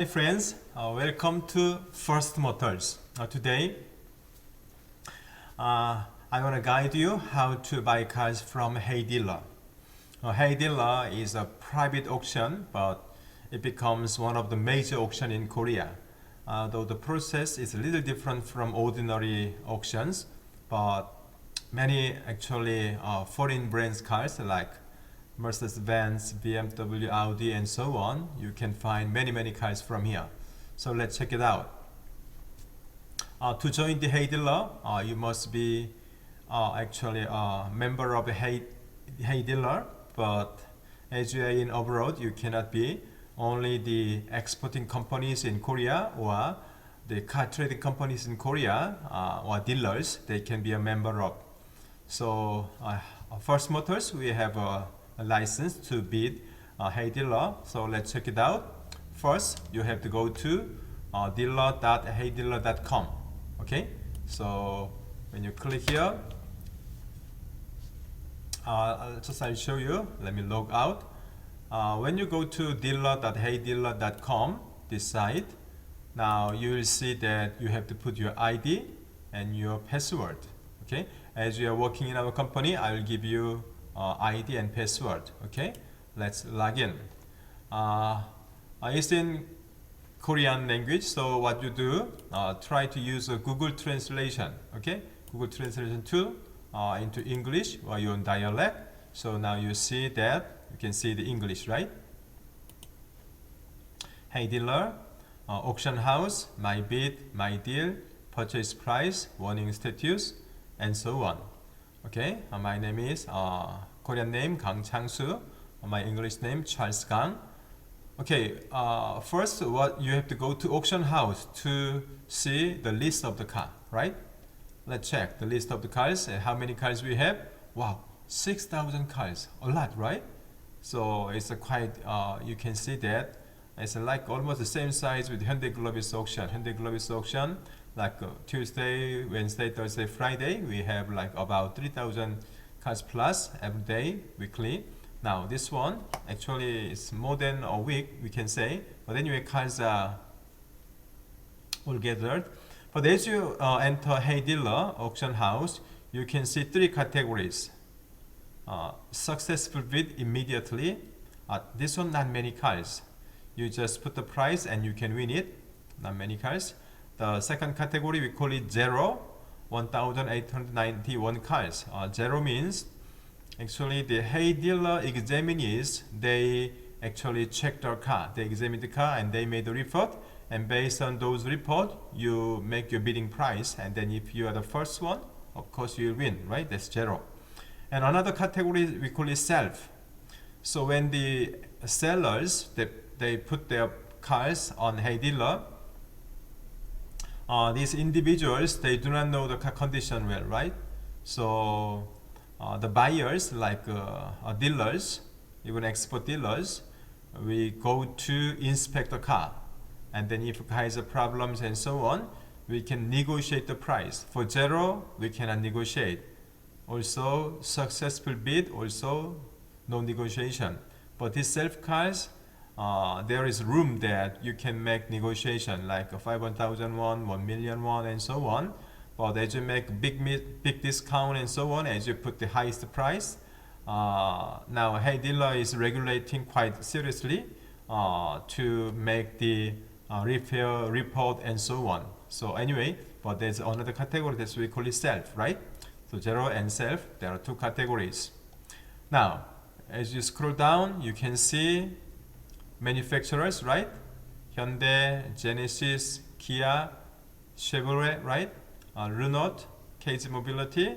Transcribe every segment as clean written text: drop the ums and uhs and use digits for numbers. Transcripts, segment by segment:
Hi friends, welcome to First Motors. Today I want to guide you how to buy cars from Heydealer. Heydealer is a private auction, but it becomes one of the major auction in Korea. Though the process is a little different from ordinary auctions, but many actually foreign brands cars like Mercedes-Benz, BMW, Audi, and so on. You can find many cars from here. So let's check it out. To join the Heydealer, you must be actually a member of the Heydealer, but as you are in abroad, you cannot be. Only the exporting companies in Korea or the car trading companies in Korea or dealers, they can be a member of. So First Motors, we have a license to bid Heydealer. So let's check it out. First, you have to go to dealer.heydealer.com. Okay, so when you click here, I'll show you. Let me log out. When you go to dealer.heydealer.com, this site, now you will see that you have to put your ID and your password. Okay, as you are working in our company, I will give you ID and password. Okay, let's log in. It's in Korean language, so what you do, try to use a Google Translation. Okay, Google Translation tool into English or your own dialect. So now you see that you can see the English, right? Heydealer, auction house, my bid, my deal, purchase price, warning status, and so on. Okay, my name is Korean name 강창수, my English name Charles Kang. Okay, first what you have to go to auction house to see the list of the car, right? Let's check the list of the cars and how many cars we have. Wow, 6,000 cars, a lot, right? So it's a quite you can see that it's like almost the same size with Heydealer auction. Heydealer auction, like Tuesday, Wednesday, Thursday, Friday, we have like about 3,000 cars plus every day, weekly. Now this one actually it's more than a week, we can say, but anyway, cars are all gathered. But as you enter Heydealer auction house, you can see three categories. Successful bid immediately. This one not many cars. You just put the price and you can win it. Not many cars. The second category we call it zero, 1,891 cars. Zero means actually the Heydealer examinees, they actually check the car. They examine the car and they made a report. And based on those reports, you make your bidding price. And then if you are the first one, of course you will win, right? That's zero. And another category we call it self. So when the sellers they put their cars on Heydealer, these individuals, they do not know the car condition well, right? So the buyers like dealers, even export dealers, we go to inspect the car, and then if the car has problems and so on, we can negotiate the price. For zero, we cannot negotiate. Also successful bid, also no negotiation. But these self cars, there is room that you can make negotiation like 500,000 won, 1 million won, and so on. But as you make big discount and so on, as you put the highest price, now Heydealer is regulating quite seriously to make the repair report and so on. So anyway, but there's another category that we call it self, right? So zero and self, there are two categories. Now, as you scroll down, you can see manufacturers, right? Hyundai, Genesis, Kia, Chevrolet, right? Renault, KG Mobility.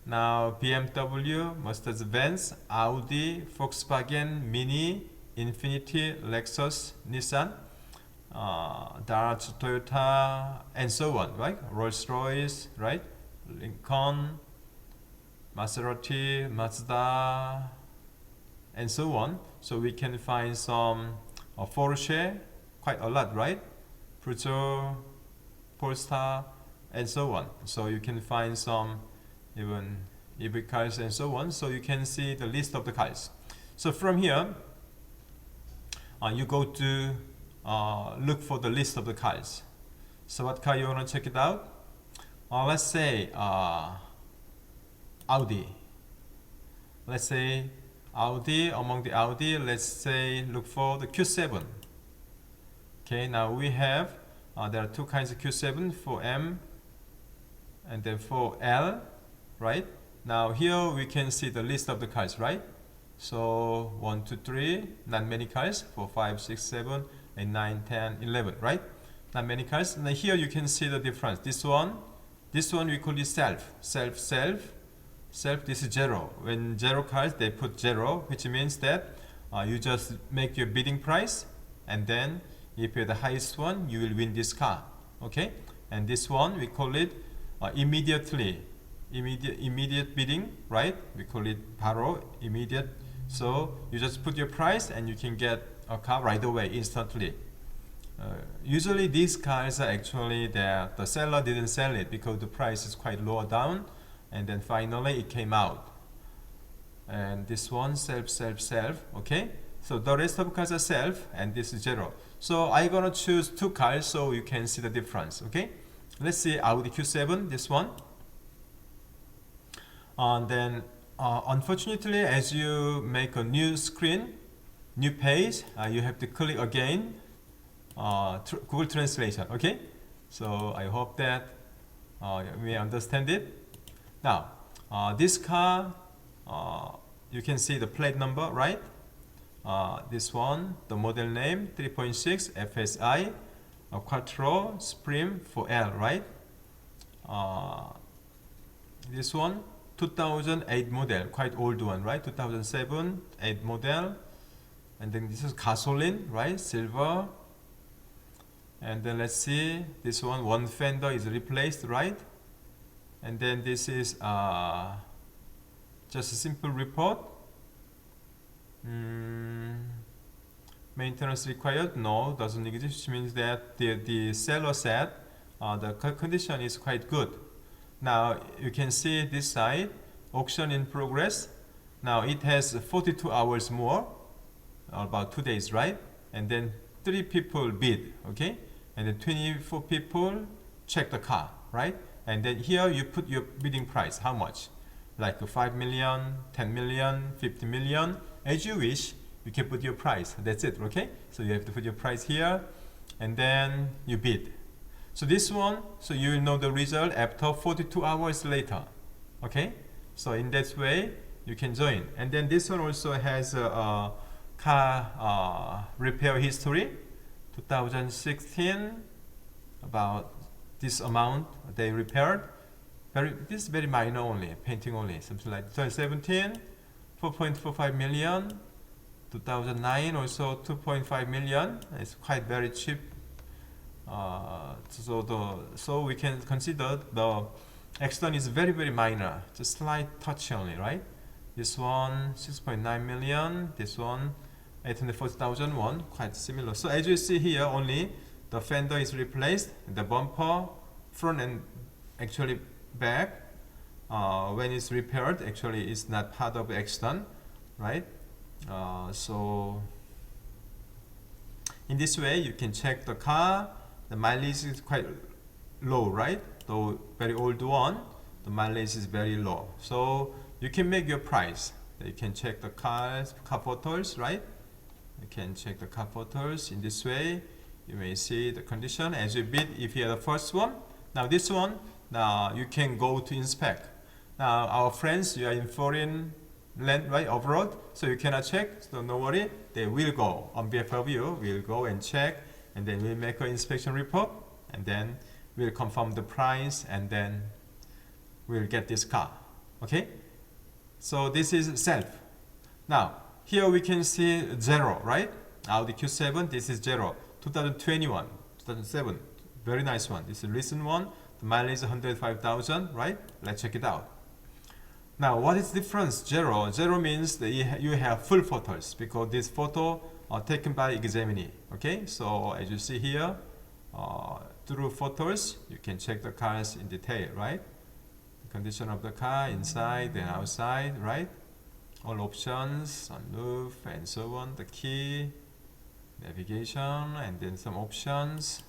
Now BMW, Mercedes-Benz, Audi, Volkswagen, Mini, Infiniti, Lexus, Nissan, Dodge, Toyota, and so on, right? Rolls-Royce, right? Lincoln, Maserati, Mazda, and so on. So we can find some Porsche, quite a lot, right? Peugeot, Polestar, and so on. So you can find some even EV cars and so on. So you can see the list of the cars. So from here, you go to look for the list of the cars. So what car you want to check it out? Let's say Audi. Let's say Audi. Among the Audi, let's say look for the Q7. Okay, now we have there are two kinds of Q7 for M and then for L, right? Now here we can see the list of the cars, right? So 1, 2, 3, not many cars. 4, 5, 6, 7, 8, 9, 10, 11, right? Not many cars. Now here you can see the difference. This one we call it self. This is zero. When zero cars, they put zero, which means that you just make your bidding price, and then if you're the highest one, you will win this car. Okay? And this one we call it immediate bidding, right? We call it 바로 immediate. So you just put your price and you can get a car right away, instantly. Usually these cars are actually the seller didn't sell it because the price is quite lower down, and then finally it came out. And this one self. Okay, so the rest of cars are self, and this is zero. So I'm gonna choose two cars so you can see the difference. Okay, let's see Audi Q7, this one. And then unfortunately, as you make a new screen, new page, you have to click again Google Translation. Okay, so I hope that you may understand it. Now this car, you can see the plate number, right? This one, the model name 3.6 FSI Quattro Supreme for L, right? This one 2008 model, quite old one, right? 2007, 8 model. And then this is gasoline, right? Silver. And then let's see, this one fender is replaced, right? And then this is just a simple report. Maintenance required? No, doesn't exist, which means that the seller said the condition is quite good. Now you can see this side, auction in progress. Now it has 42 hours more, about 2 days, right? And then 3 people bid, okay? And then 24 people check the car, right? And then here you put your bidding price, how much? Like 5 million, 10 million, 50 million, as you wish, you can put your price. That's it, okay? So you have to put your price here, and then you bid. So this one, so you will know the result after 42 hours later, okay? So in that way, you can join. And then this one also has a car repair history, 2016, about this amount they repaired. This is very minor only, painting only, something like 2017, 4.45 million, 2009 also 2.5 million. It's quite very cheap. So we can consider the accident is very minor, just slight touch only, right? This one 6.9 million, this one 840,000 won, quite similar. So as you see here, only the fender is replaced, the bumper, front and actually back, when it's repaired, actually it's not part of the accident, right? So in this way you can check the car. The mileage is quite low, right? Though very old one, the mileage is very low. So you can make your price. You can check the car photos, right? You can check the car photos in this way. You may see the condition as you bid if you are the first one. Now this one, now you can go to inspect. Now our friends, you are in foreign land, right, abroad, so you cannot check, so no worry, they will go on behalf of you. We'll go and check, and then we'll make an inspection report, and then we'll confirm the price, and then we'll get this car. Okay, so this is self. Now here we can see zero, right? Audi Q7, this is zero. 2021, 2007, very nice one. This is a recent one. The mileage is 105,000, right? Let's check it out. Now, what is the difference? Zero means that you have full photos, because this photo are taken by examinee. Okay, so as you see here, through photos, you can check the cars in detail, right? The condition of the car inside and outside, right? All options, sunroof, and so on. The key, navigation, and then some options.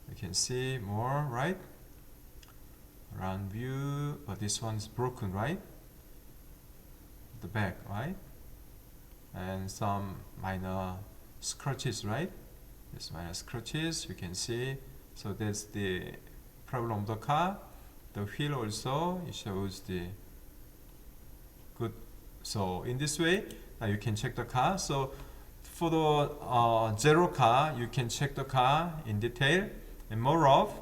You can see more, right? Round view, but this one's broken, right? The back, right? And some minor scratches, right? This minor scratches, you can see. So that's the problem of the car. The wheel also, it shows the good. So in this way, you can check the car. So for the zero car, you can check the car in detail. And more of,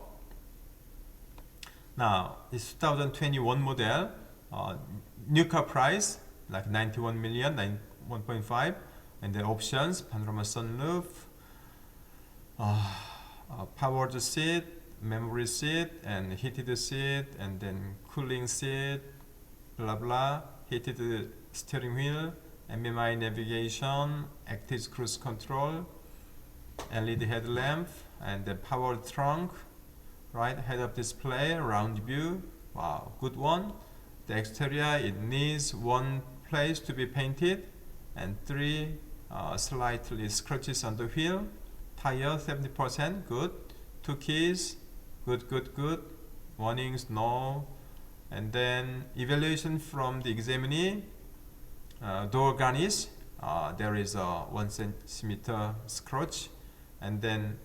now it's 2021 model, new car price like 91 million, 1.5, and then options, panorama sunroof, powered seat, memory seat, and heated seat, and then cooling seat, blah blah, heated steering wheel, MMI navigation, active cruise control, LED headlamp, and the powered trunk, right? Head-up display, round view. Wow, good one. The exterior, it needs one place to be painted, and 3 slightly scratches on the wheel. Tire 70%, good. 2 keys, good. Warnings, no. And then evaluation from the examinee. Door garnish, there is a 1 centimeter scratch, and then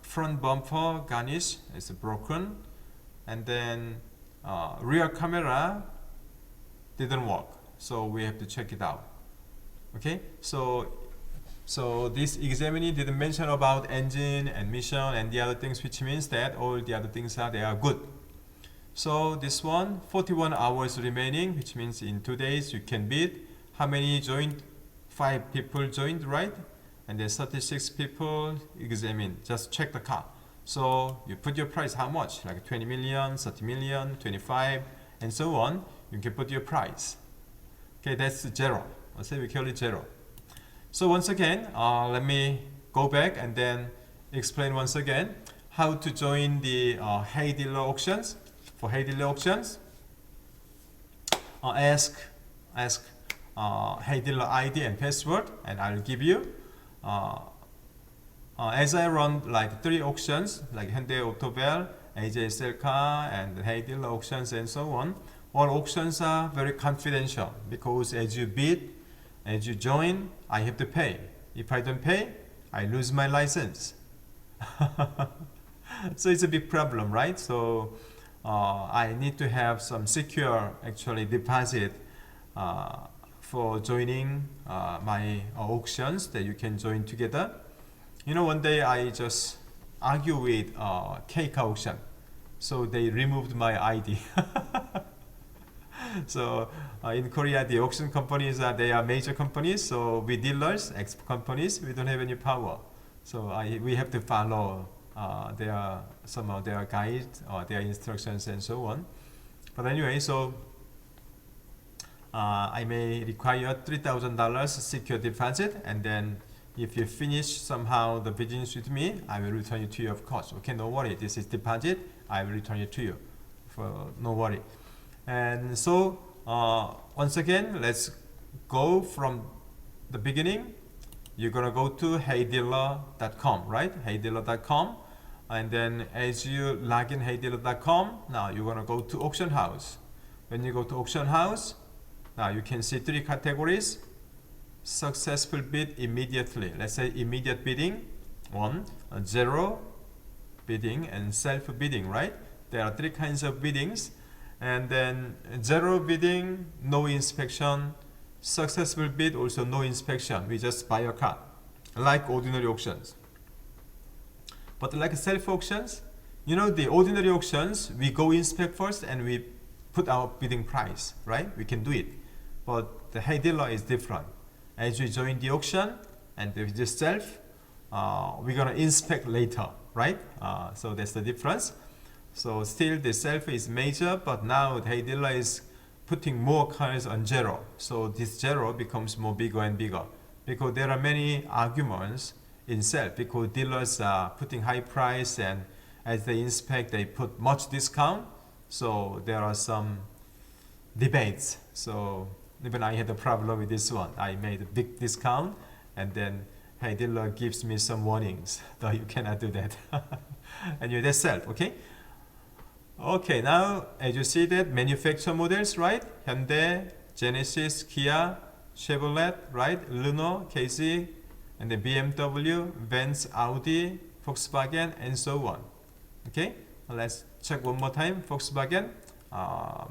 front bumper garnish is broken, and then rear camera didn't work, so we have to check it out. Okay, so this examinee didn't mention about engine and emission and the other things, which means that all the other things they are good. So this one, 41 hours remaining, which means in 2 days you can bid. How many joined? 5 people joined, right? And then 36 people examine, just check the car. So you put your price how much, like 20 million, 30 million, 25, and so on. You can put your price. Okay, that's zero. Let's say we call it zero. So once again, let me go back and then explain once again how to join the Heydealer auctions. For Heydealer auctions, ask Heydealer ID and password, and I'll give you. As I run like 3 auctions, like Hyundai Autobel, AJ Selcar, and Heydealer auctions, and so on. All auctions are very confidential because as you bid, as you join, I have to pay. If I don't pay, I lose my license. So it's a big problem, right? So I need to have some secure actually deposit for joining my auctions that you can join together. You know, one day I just argue with Cake Auction, so they removed my ID. So in Korea, the auction companies they are major companies. So we dealers, companies, we don't have any power. So we have to follow some of their guides or their instructions and so on. But anyway, so I may require $3,000 secure deposit, and then if you finish somehow the business with me, I will return it to you, of course. Okay, no worry. This is deposit. I will return it to you. No worry. And so once again, let's go from the beginning. You're gonna go to heydealer.com, right? Heydealer.com, and then as you log in heydealer.com, now you're gonna go to auction house. When you go to auction house, now you can see 3 categories. Successful bid immediately. Let's say immediate bidding, 1, zero bidding, and self bidding, right? There are 3 kinds of biddings. And then zero bidding, no inspection. Successful bid, also no inspection. We just buy a car, like ordinary auctions. But like self auctions, you know, the ordinary auctions, we go inspect first and we put our bidding price, right? We can do it. But the Heydealer is different. As you join the auction and with the self, we're gonna inspect later, right? So that's the difference. So still the self is major, but now the Heydealer is putting more cars on zero. So this zero becomes more bigger and bigger because there are many arguments in self because dealers are putting high price, and as they inspect they put much discount. So there are some debates. So even I had a problem with this one. I made a big discount, and then Heydealer gives me some warnings. Though you cannot do that. And you yourself, okay? Okay, now as you see that manufacturer models, right? Hyundai, Genesis, Kia, Chevrolet, right? Renault, KC, and then BMW, Benz, Audi, Volkswagen, and so on. Okay, let's check one more time. Volkswagen.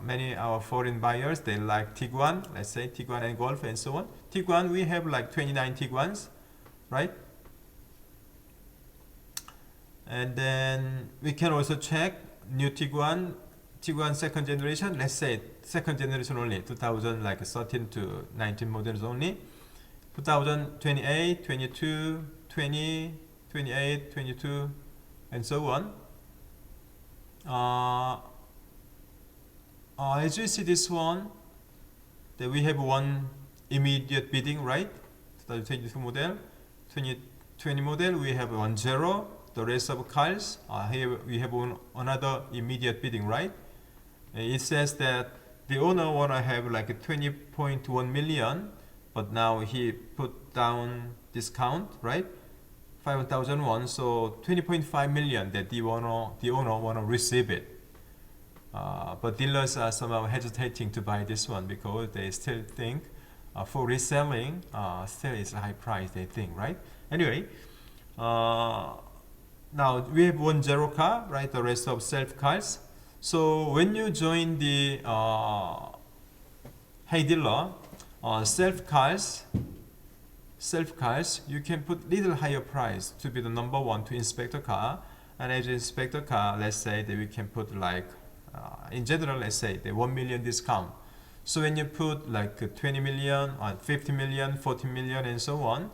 Many our foreign buyers, they like Tiguan, let's say Tiguan and Golf and so on. Tiguan, we have like 29 Tiguans, right? And then we can also check new Tiguan second generation, let's say second generation only, 2013 to 19 models only. 2028, 22, 20, 28, 22, and so on. As you see this one, that we have one immediate bidding, right? 2022 model, 2020 model, we have 1-0. The rest of cars, here we have another immediate bidding, right? It says that the owner wanna have like a 20.1 million, but now he put down discount, right? 5,001, so 20.5 million that the owner wanna receive it. But dealers are somehow hesitating to buy this one because they still think for reselling still is a high price, they think, right? Anyway, now we have 1-0 car, right? The rest of self cars. So when you join the Heydealer self cars, you can put little higher price to be the number one to inspect the car. And as you inspect the car, let's say that we can put like in general, let's say the 1 million discount. So when you put like 20 million, 50 million, 40 million, and so on,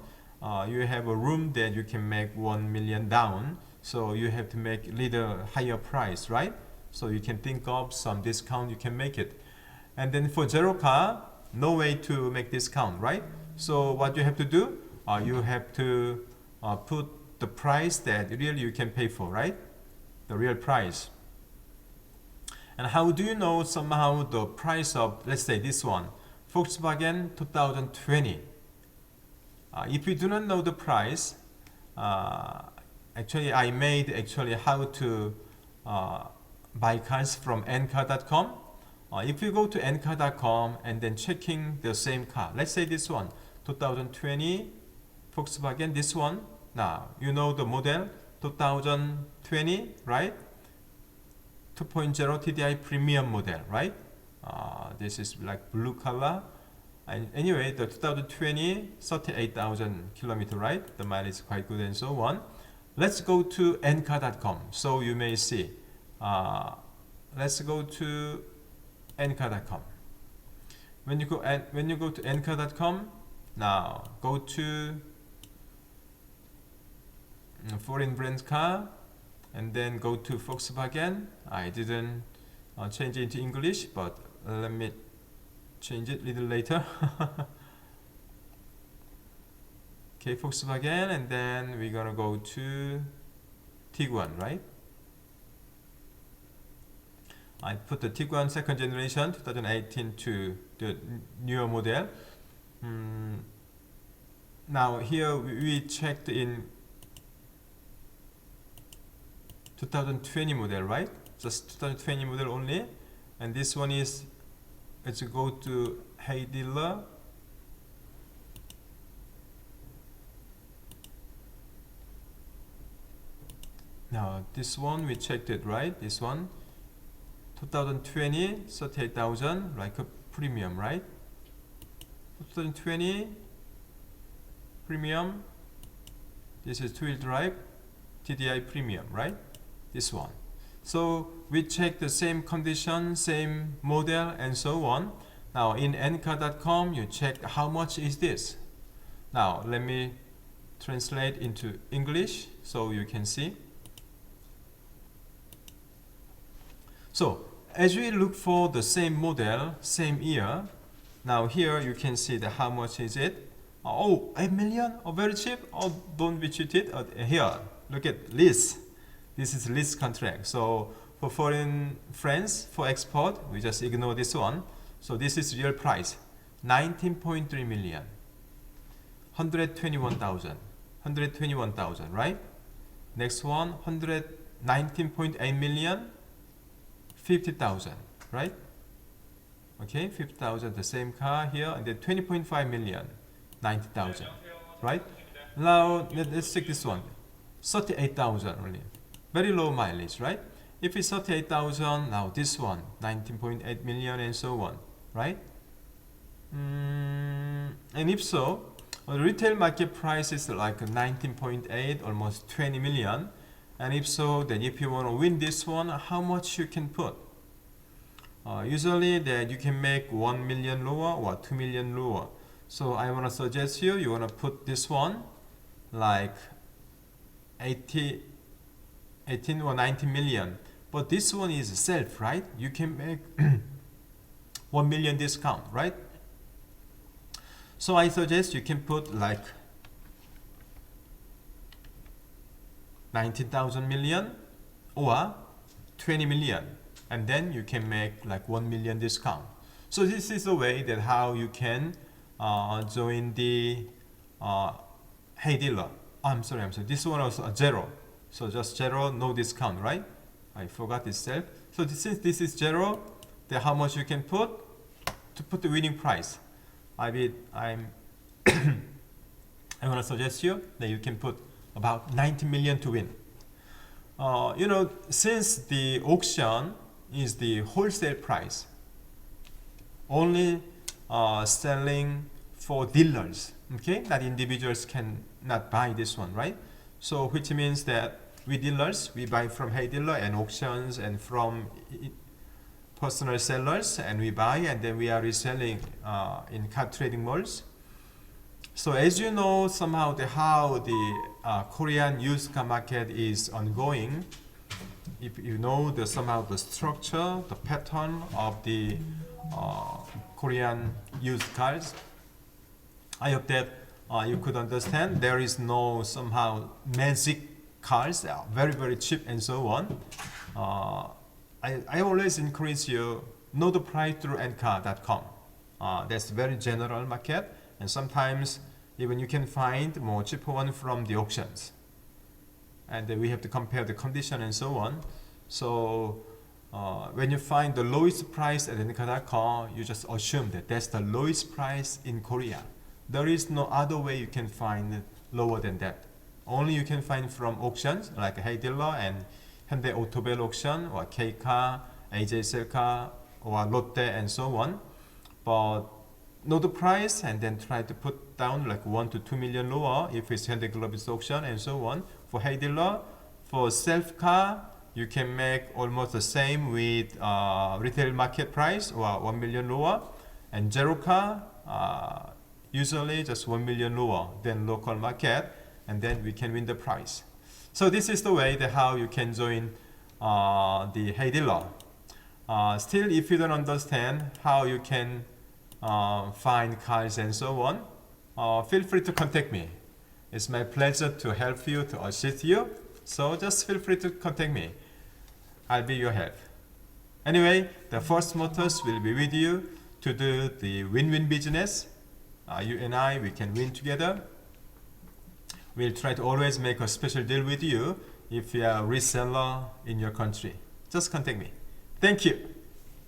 you have a room that you can make 1 million down. So you have to make little higher price, right? So you can think of some discount, you can make it. And then for zero car, no way to make discount, right? So what you have to do, you have to put the price that really you can pay for, right? The real price. And how do you know somehow the price of, let's say this one, Volkswagen 2020? If you do not know the price, actually I made how to buy cars from ncar.com. If you go to ncar.com and then checking the same car, let's say this one, 2020 Volkswagen, this one, now you know the model, 2020, right? 2.0 TDI premium model, right? This is like blue color. And anyway, the 2020, 38,000 kilometer, right? The mileage is quite good and so on. Let's go to ncar.com. So you may see. Let's go to ncar.com. When you go to ncar.com, now go to foreign brand car, and then go to Volkswagen. I didn't change it into English, but let me change it a little later. Okay, Volkswagen, and then we're gonna go to Tiguan, right? I put the Tiguan second generation 2018 to the newer model. Now here we checked in 2020 model, right? Just 2020 model only. And this one is, let's go to Heydealer. Now this one we checked it, right? This one 2020 38,000, like a premium, right? 2020 premium. This is two-wheel drive TDI premium, right? This one. So we check the same condition, same model, and so on. Now in ncar.com, you check how much is this. Now let me translate into English so you can see. So as we look for the same model, same year, now here you can see the how much is it. Oh, 8 million? Oh, very cheap? Oh, don't be cheated. Here, look at lease. This is lease contract. So for foreign friends, for export, we just ignore this one. So this is real price, 19.3 million, 121,000. 121,000, right? Next one, 119.8 million, 50,000, right? Okay, 50,000, the same car here, and then 20.5 million, 90,000, right? Now let's take this one, 38,000 only, very low mileage, right? If it's 38,000, now this one, 19.8 million, and so on, right? And if so, the retail market price is like 19.8, almost 20 million. And if so, then if you want to win this one, how much you can put? Usually that you can make 1 million lower or 2 million lower. So I want to suggest you want to put this one like 18 or 19 million. But this one is self, right? You can make 1 million discount, right? So I suggest you can put like 19,000 million or 20 million, and then you can make like 1 million discount. So this is the way that how you can join the Heydealer. I'm sorry. This one was a zero. So just zero, no discount, right? I forgot itself. So since this is zero, then how much you can put to put the winning price? I want to suggest you that you can put about 90 million to win. Since the auction is the wholesale price, only selling for dealers, okay? That individuals cannot buy this one, right? So which means that we dealers, we buy from Heydealer and auctions and from personal sellers, and we buy and then we are reselling in car trading malls. So as you know somehow how the Korean used car market is ongoing, if you know somehow the structure, the pattern of the Korean used cars, I hope that you could understand there is no somehow magic cars, very very cheap and so on. I always encourage you know the price through ncar.com. That's very general market, and sometimes even you can find more cheaper one from the auctions, and then we have to compare the condition and so on. So when you find the lowest price at ncar.com, you just assume that that's the lowest price in Korea. There is no other way you can find lower than that. Only you can find from auctions like Heydealer and Hyundai Autobel auction or K-car, AJ car or Lotte and so on. But know the price and then try to put down like 1 to 2 million lower if it's Hyundai Globus auction and so on. For Heydealer, for self car, you can make almost the same with retail market price or 1 million lower. And zero car, usually just 1 million lower than local market, and then we can win the prize. So this is the way that how you can join the Heydealer. Still, if you don't understand how you can find cars and so on, feel free to contact me. It's my pleasure to help you, to assist you. So just feel free to contact me. I'll be your help. Anyway, the First Motors will be with you to do the win-win business. You and I, we can win together. We'll try to always make a special deal with you if you are a reseller in your country. Just contact me. Thank you.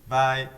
Bye.